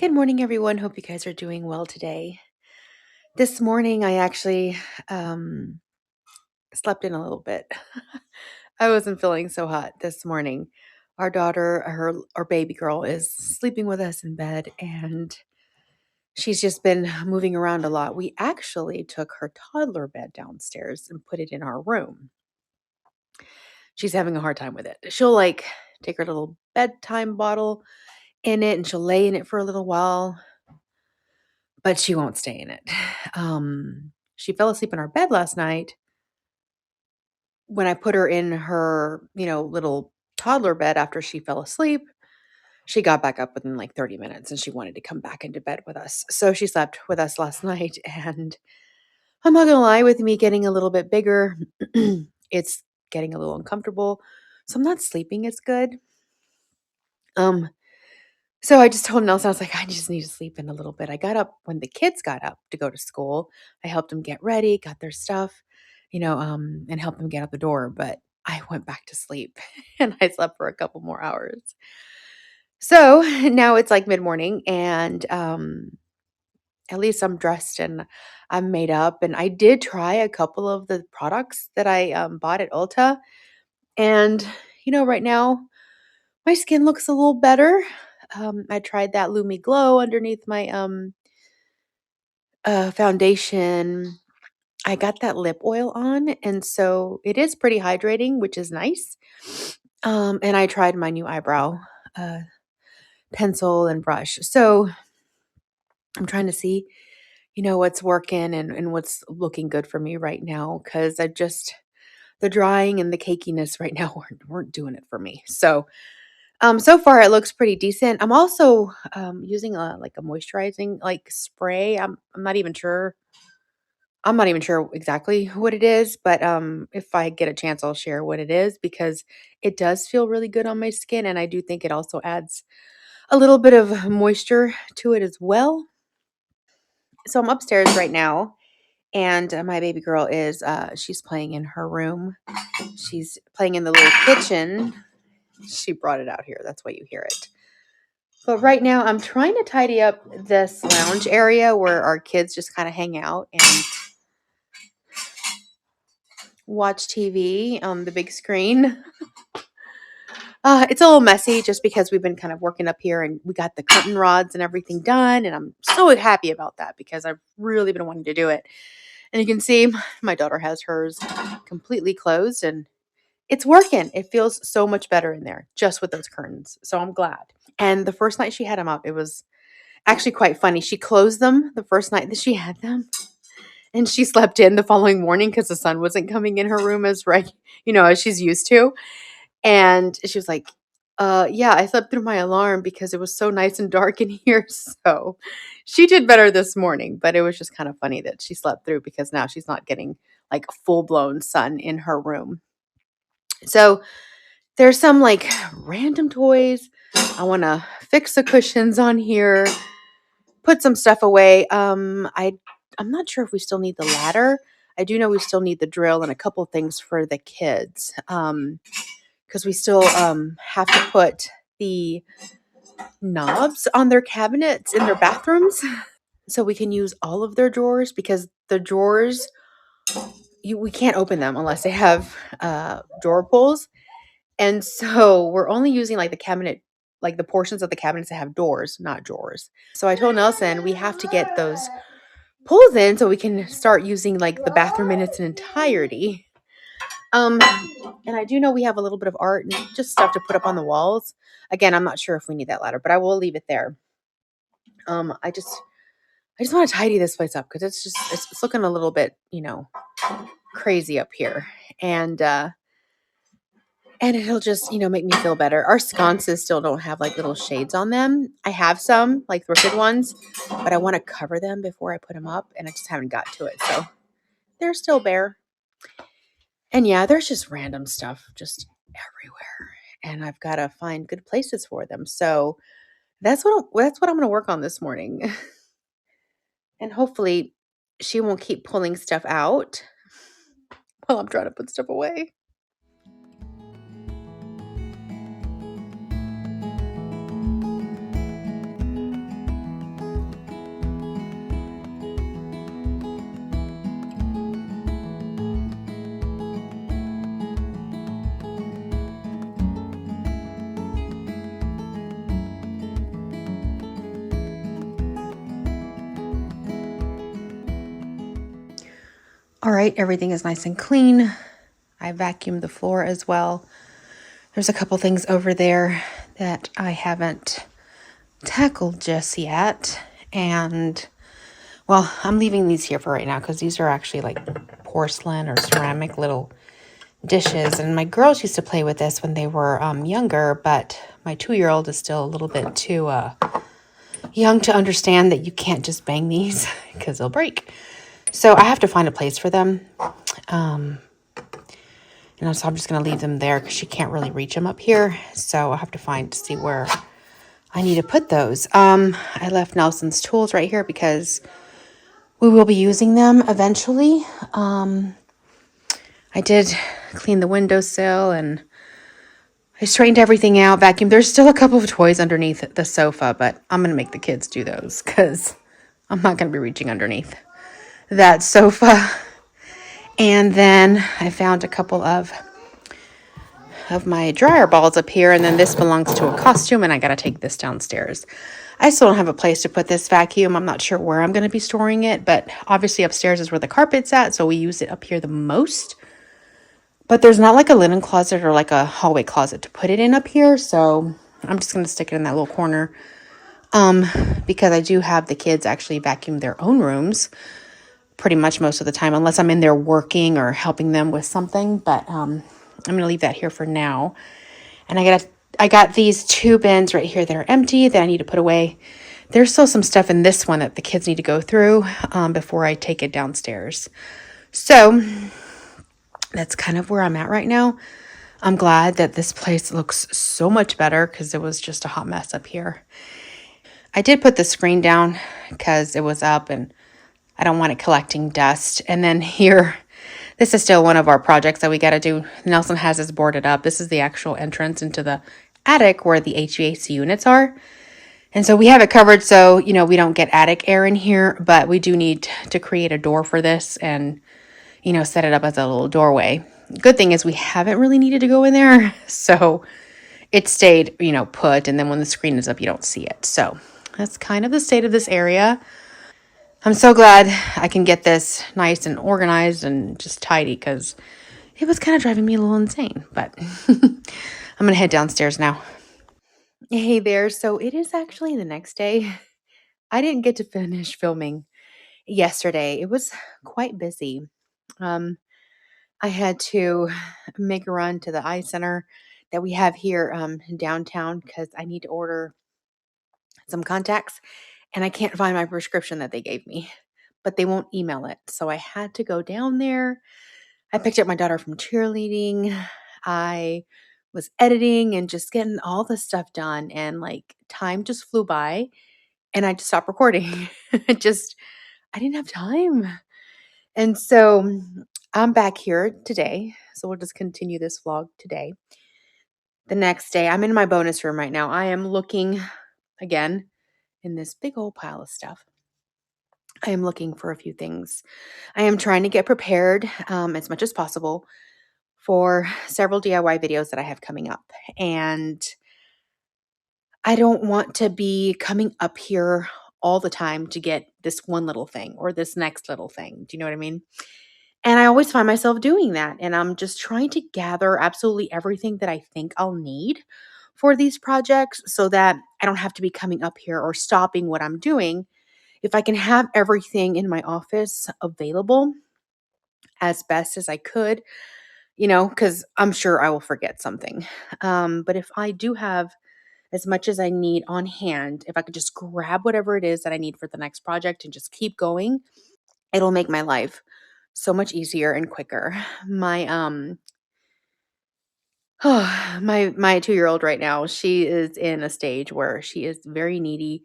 Good morning, everyone. Hope you guys are doing well today. This morning, I actually um, slept in a little bit. I wasn't feeling so hot this morning. Our daughter, our baby girl, is sleeping with us in bed, and she's just been moving around a lot. We actually took her toddler bed downstairs and put it in our room. She's having a hard time with it. She'll take her little bedtime bottle in it, and she'll lay in it for a little while, but she won't stay in it. She fell asleep in our bed last night when I put her in her, little toddler bed after she fell asleep. She got back up within like 30 minutes and she wanted to come back into bed with us. So she slept with us last night. And I'm not going to lie, with me getting a little bit bigger, it's getting a little uncomfortable. So I'm not sleeping as good. Um, so I just told Nelson, I was like, I just need to sleep in a little bit. I got up when the kids got up to go to school. I helped them get ready, got their stuff, and helped them get out the door. But I went back to sleep and I slept for a couple more hours. So now it's like mid morning and at least I'm dressed and I'm made up. And I did try a couple of the products that I bought at Ulta. And, right now my skin looks a little better. I tried that Lumi Glow underneath my foundation. I got that lip oil on, and so it is pretty hydrating, which is nice. And I tried my new eyebrow uh, pencil and brush. So I'm trying to see, what's working and what's looking good for me right now because the drying and the cakiness right now weren't doing it for me. So far it looks pretty decent. I'm also using a moisturizing spray. I'm not even sure. I'm not even sure exactly what it is, but if I get a chance, I'll share what it is because it does feel really good on my skin, and I do think it also adds a little bit of moisture to it as well. So I'm upstairs right now, and my baby girl is she's playing in her room. She's playing in the little kitchen. She brought it out here. That's why you hear it. But right now, I'm trying to tidy up this lounge area where our kids just kind of hang out and watch TV on the big screen. It's a little messy just because we've been kind of working up here and we got the curtain rods and everything done. And I'm so happy about that because I've really been wanting to do it. And you can see my daughter has hers completely closed and it's working. It feels so much better in there just with those curtains. So I'm glad. And the first night she had them up, it was actually quite funny. She closed them the first night that she had them. And she slept in the following morning because the sun wasn't coming in her room as she's used to. And she was like, yeah, I slept through my alarm because it was so nice and dark in here. So she did better this morning, but it was just kind of funny that she slept through because now she's not getting like full blown sun in her room. So there's some random toys. I want to fix the cushions on here, put some stuff away. I'm not sure if we still need the ladder. I do know we still need the drill and a couple things for the kids. Because we still have to put the knobs on their cabinets in their bathrooms so we can use all of their drawers because the drawers we can't open them unless they have drawer pulls. And so we're only using the cabinet, the portions of the cabinets that have doors, not drawers. So I told Nelson we have to get those pulls in so we can start using the bathroom in its entirety. And I do know we have a little bit of art and just stuff to put up on the walls. Again, I'm not sure if we need that ladder, but I will leave it there. I just want to tidy this place up because it's looking a little bit, crazy up here. And it'll just, make me feel better. Our sconces still don't have little shades on them. I have some thrifted ones, but I want to cover them before I put them up and I just haven't got to it. So they're still bare. And yeah, there's just random stuff just everywhere. And I've got to find good places for them. So that's what I'm going to work on this morning. And hopefully she won't keep pulling stuff out while I'm trying to put stuff away. All right, everything is nice and clean. I vacuumed the floor as well. There's a couple things over there that I haven't tackled just yet. And, well, I'm leaving these here for right now because these are actually like porcelain or ceramic little dishes. And my girls used to play with this when they were younger, but my 2-year-old is still a little bit too young to understand that you can't just bang these because they'll break. So I have to find a place for them. So I'm just going to leave them there because she can't really reach them up here. So I'll have to see where I need to put those. I left Nelson's tools right here because we will be using them eventually. I did clean the windowsill and I straightened everything out, vacuumed. There's still a couple of toys underneath the sofa, but I'm going to make the kids do those because I'm not going to be reaching underneath that sofa. And then I found a couple of my dryer balls up here, and then this belongs to a costume, and I got to take this downstairs. I still don't have a place to put this vacuum. I'm not sure where I'm going to be storing it, but obviously upstairs is where the carpet's at, so we use it up here the most. But there's not like a linen closet or like a hallway closet to put it in up here, so I'm just going to stick it in that little corner because I do have the kids actually vacuum their own rooms pretty much most of the time, unless I'm in there working or helping them with something. But I'm going to leave that here for now. And I got these 2 bins right here that are empty that I need to put away. There's still some stuff in this one that the kids need to go through before I take it downstairs. So that's kind of where I'm at right now. I'm glad that this place looks so much better because it was just a hot mess up here. I did put the screen down because it was up and I don't want it collecting dust. And then here, this is still one of our projects that we got to do. Nelson has this boarded up. This is the actual entrance into the attic where the HVAC units are. And so we have it covered so, we don't get attic air in here, but we do need to create a door for this and, set it up as a little doorway. Good thing is we haven't really needed to go in there. So it stayed, put. And then when the screen is up, you don't see it. So that's kind of the state of this area. I'm so glad I can get this nice and organized and just tidy because it was kind of driving me a little insane. But I'm going to head downstairs now. Hey there. So it is actually the next day. I didn't get to finish filming yesterday. It was quite busy. Um, I had to make a run to the eye center that we have here in downtown because I need to order some contacts and I can't find my prescription that they gave me, but they won't email it. So I had to go down there. I picked up my daughter from cheerleading. I was editing and just getting all the stuff done, and like time just flew by and I just stopped recording. I didn't have time. And so I'm back here today. So we'll just continue this vlog today. The next day, I'm in my bonus room right now. I am looking again in this big old pile of stuff. I am looking for a few things. I am trying to get prepared as much as possible for several DIY videos that I have coming up. And I don't want to be coming up here all the time to get this one little thing or this next little thing. Do you know what I mean? And I always find myself doing that. And I'm just trying to gather absolutely everything that I think I'll need for these projects so that I don't have to be coming up here or stopping what I'm doing. If I can have everything in my office available as best as I could, because I'm sure I will forget something. But if I do have as much as I need on hand, if I could just grab whatever it is that I need for the next project and just keep going, it'll make my life so much easier and quicker. My my 2-year-old right now, she is in a stage where she is very needy,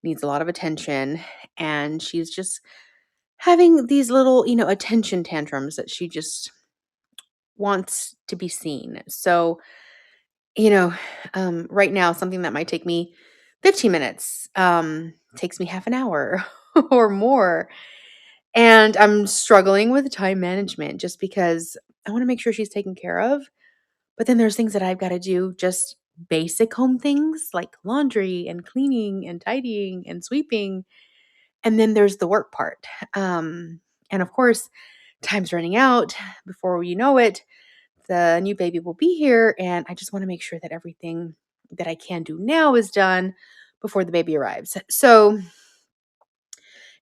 needs a lot of attention, and she's just having these little, attention tantrums that she just wants to be seen. So, you know, right now, something that might take me 15 minutes takes me half an hour or more. And I'm struggling with time management just because I want to make sure she's taken care of. But then there's things that I've got to do, just basic home things like laundry and cleaning and tidying and sweeping. And then there's the work part. And of course, time's running out. Before you know it, the new baby will be here, and I just want to make sure that everything that I can do now is done before the baby arrives. So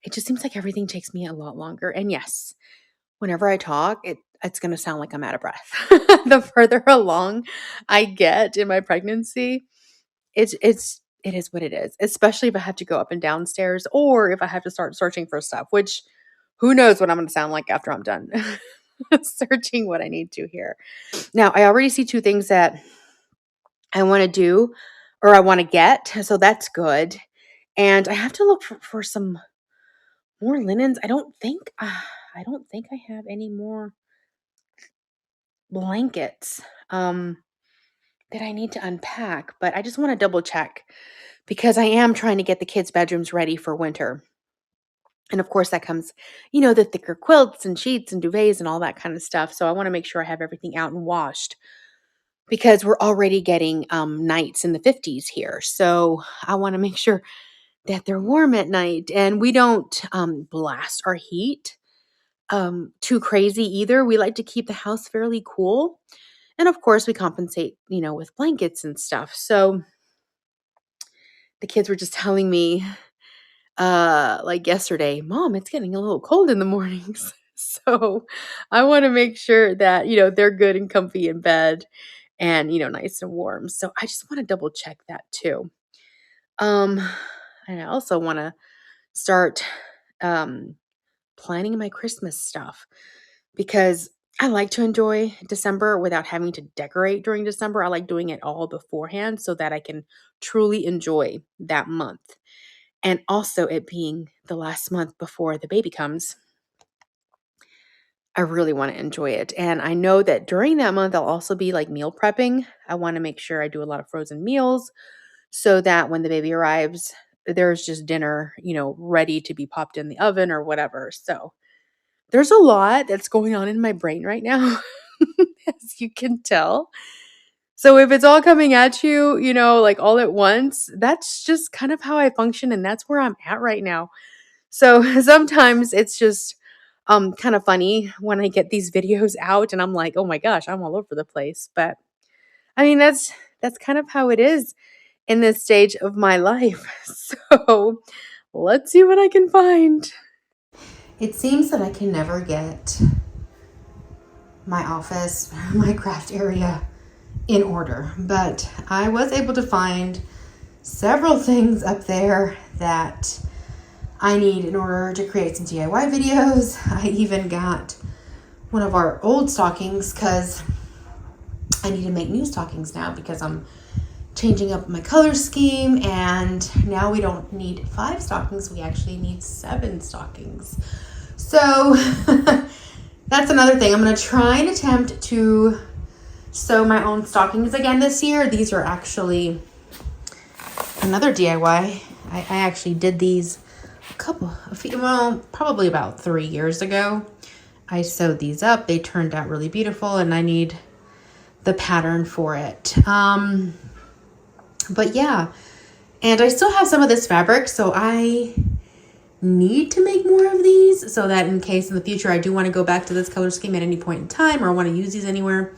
it just seems like everything takes me a lot longer. And yes, whenever I talk, it's going to sound like I'm out of breath. The further along I get in my pregnancy, it is what it is, especially if I have to go up and downstairs or if I have to start searching for stuff, which who knows what I'm going to sound like after I'm done searching what I need to here. Now, I already see two things that I want to do or I want to get, so that's good. And I have to look for some more linens. I don't think I have any more blankets that I need to unpack, but I just want to double check because I am trying to get the kids' bedrooms ready for winter. And of course, that comes, the thicker quilts and sheets and duvets and all that kind of stuff. So I want to make sure I have everything out and washed because we're already getting nights in the 50s here. So I want to make sure that they're warm at night and we don't blast our heat too crazy either. We like to keep the house fairly cool. And of course, we compensate, with blankets and stuff. So the kids were just telling me, like yesterday, Mom, it's getting a little cold in the mornings. So I want to make sure that, they're good and comfy in bed and, nice and warm. So I just want to double check that too. Um, and I also want to start planning my Christmas stuff because I like to enjoy December without having to decorate during December. I like doing it all beforehand so that I can truly enjoy that month. And also it being the last month before the baby comes, I really want to enjoy it. And I know that during that month, I'll also be like meal prepping. I want to make sure I do a lot of frozen meals so that when the baby arrives, there's just dinner, ready to be popped in the oven or whatever. So there's a lot that's going on in my brain right now, as you can tell. So if it's all coming at you, like all at once, that's just kind of how I function. And that's where I'm at right now. So sometimes it's just kind of funny when I get these videos out and I'm like, oh my gosh, I'm all over the place. But I mean, that's kind of how it is in this stage of my life. So let's see what I can find. It seems that I can never get my office, my craft area in order, but I was able to find several things up there that I need in order to create some DIY videos. I even got one of our old stockings because I need to make new stockings now because I'm changing up my color scheme and now we don't need 5 stockings, we actually need 7 stockings. So that's another thing. I'm going to try and attempt to sew my own stockings again this year. These are actually another DIY. I actually did these probably about 3 years ago. I sewed these up. They turned out really beautiful and I need the pattern for it. But yeah, and I still have some of this fabric, so I need to make more of these so that in case in the future I do want to go back to this color scheme at any point in time or I want to use these anywhere,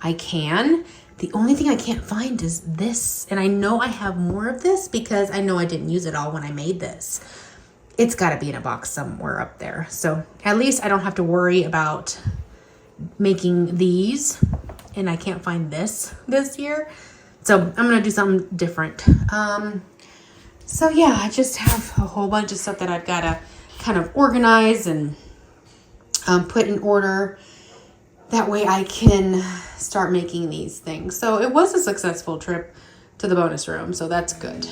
I can. The only thing I can't find is this, and I know I have more of this because I know I didn't use it all when I made this. It's got to be in a box somewhere up there. So at least I don't have to worry about making these, and I can't find this year. So I'm going to do something different. So yeah, I just have a whole bunch of stuff that I've got to kind of organize and put in order. That way I can start making these things. So it was a successful trip to the bonus room, so that's good.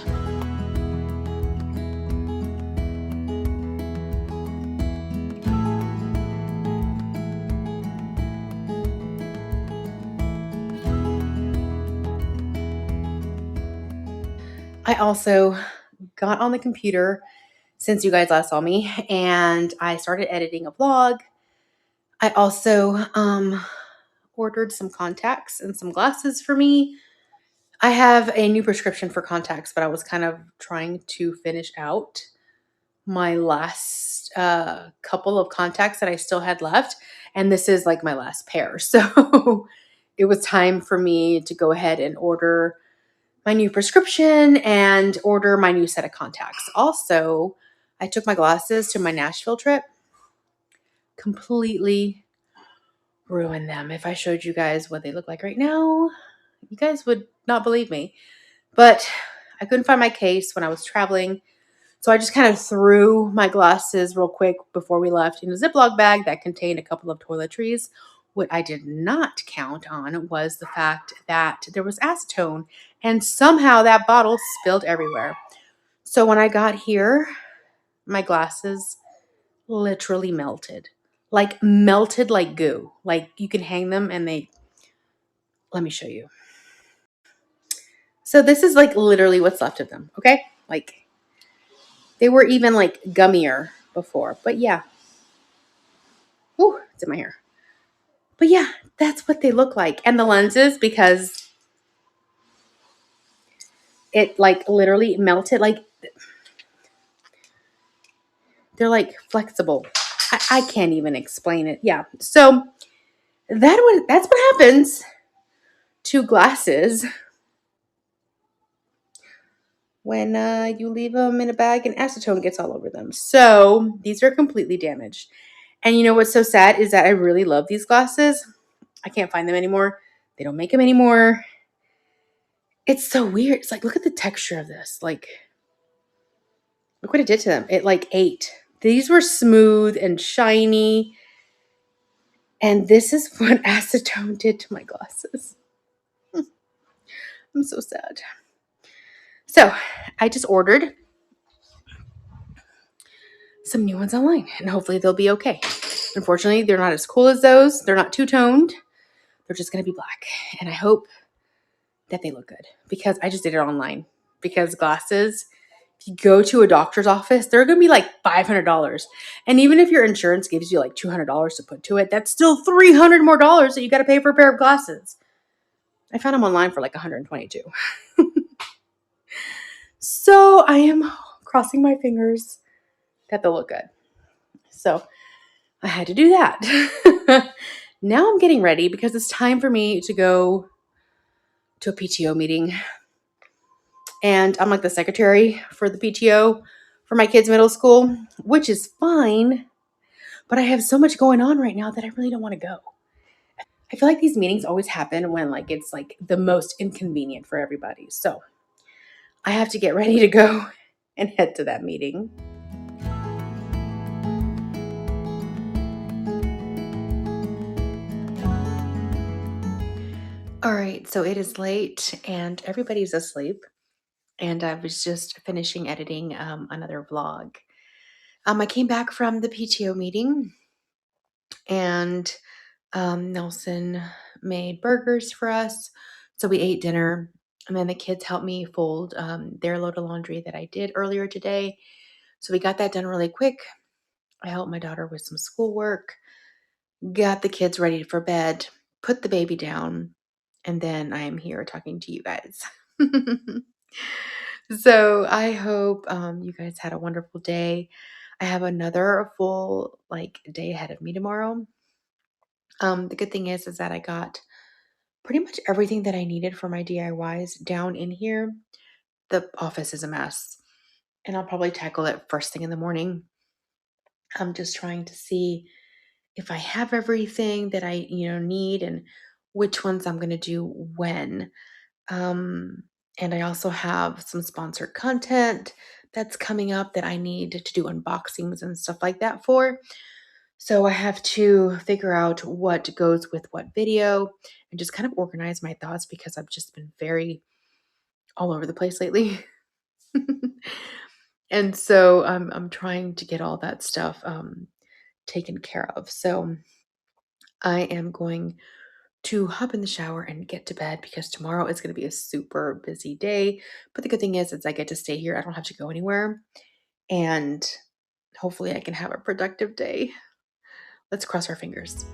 I also got on the computer since you guys last saw me and I started editing a vlog. I also ordered some contacts and some glasses for me. I have a new prescription for contacts, but I was kind of trying to finish out my last couple of contacts that I still had left. And this is like my last pair. So it was time for me to go ahead and order my new prescription and order my new set of contacts. Also, I took my glasses to my Nashville trip. Completely ruined them. If I showed you guys what they look like right now, you guys would not believe me. But I couldn't find my case when I was traveling. So I just kind of threw my glasses real quick before we left in a Ziploc bag that contained a couple of toiletries. What I did not count on was the fact that there was acetone, and somehow that bottle spilled everywhere. So when I got here, my glasses literally melted. Like melted like goo. Like you can hang them and let me show you. So this is like literally what's left of them, okay? Like they were even like gummier before. But yeah. Ooh, it's in my hair. But yeah, that's what they look like. And the lenses, because it like literally melted, like they're like flexible. I can't even explain it. Yeah. So that's what happens to glasses when you leave them in a bag and acetone gets all over them. So these are completely damaged. And you know what's so sad is that I really love these glasses. I can't find them anymore. They don't make them anymore. It's so weird. It's like, look at the texture of this. Like, look what it did to them. It like ate. These were smooth and shiny. And this is what acetone did to my glasses. I'm so sad. So I just ordered some new ones online and hopefully they'll be okay. Unfortunately, they're not as cool as those. They're not two-toned. They're just going to be black. And I hope that they look good because I just did it online. Because glasses, if you go to a doctor's office, they're going to be like $500. And even if your insurance gives you like $200 to put to it, that's still $300 more that you got to pay for a pair of glasses. I found them online for like $122. So I am crossing my fingers that they'll look good. So I had to do that. Now I'm getting ready because it's time for me to go to a PTO meeting. And I'm like the secretary for the PTO for my kids' middle school, which is fine. But I have so much going on right now that I really don't want to go. I feel like these meetings always happen when like it's like the most inconvenient for everybody. So I have to get ready to go and head to that meeting. All right, so it is late and everybody's asleep. And I was just finishing editing another vlog. I came back from the PTO meeting and Nelson made burgers for us. So we ate dinner. And then the kids helped me fold their load of laundry that I did earlier today. So we got that done really quick. I helped my daughter with some schoolwork, got the kids ready for bed, put the baby down, and then I am here talking to you guys. So I hope you guys had a wonderful day. I have another full like day ahead of me tomorrow. The good thing is that I got pretty much everything that I needed for my DIYs down in here. The office is a mess, and I'll probably tackle it first thing in the morning. I'm just trying to see if I have everything that I need and which ones I'm going to do when. And I also have some sponsored content that's coming up that I need to do unboxings and stuff like that for. So I have to figure out what goes with what video and just kind of organize my thoughts because I've just been very all over the place lately. And so I'm trying to get all that stuff taken care of. So I am going to hop in the shower and get to bed because tomorrow is going to be a super busy day. But the good thing is I get to stay here. I don't have to go anywhere. And hopefully I can have a productive day. Let's cross our fingers.